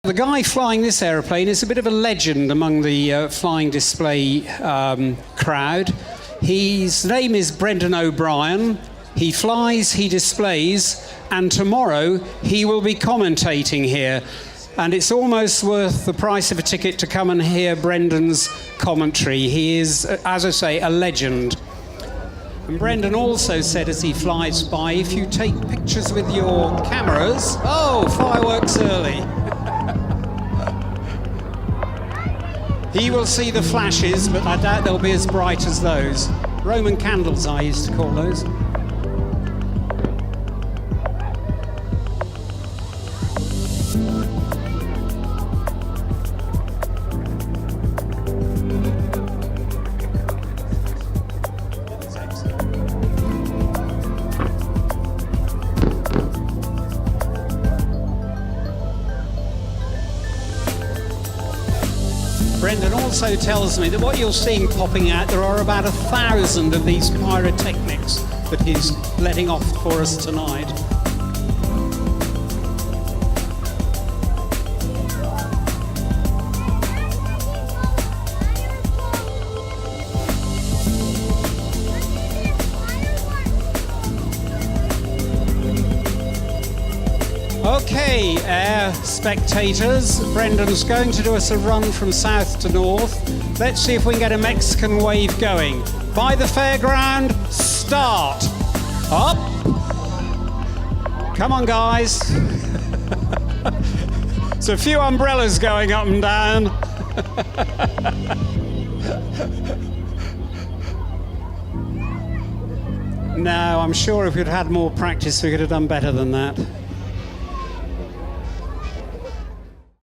The guy flying this aeroplane is a bit of a legend among the flying display crowd. His name is Brendan O'Brien. He flies, he displays, and tomorrow he will be commentating here. And it's almost worth the price of a ticket to come and hear Brendan's commentary. He is, as I say, a legend. And Brendan also said as he flies by, if you take pictures with your cameras... Oh, fireworks early. He will see the flashes, but I doubt they'll be as bright as those. Roman candles, I used to call those. Brendan also tells me that what you're seeing popping out, there are about 1,000 of these pyrotechnics that he's letting off for us tonight. Okay, spectators, Brendan's going to do us a run from south to north. Let's see if we can get a Mexican wave going. By the fairground, start. Up. Come on, guys. There's a few umbrellas going up and down. No, I'm sure if we'd had more practice, we could have done better than that.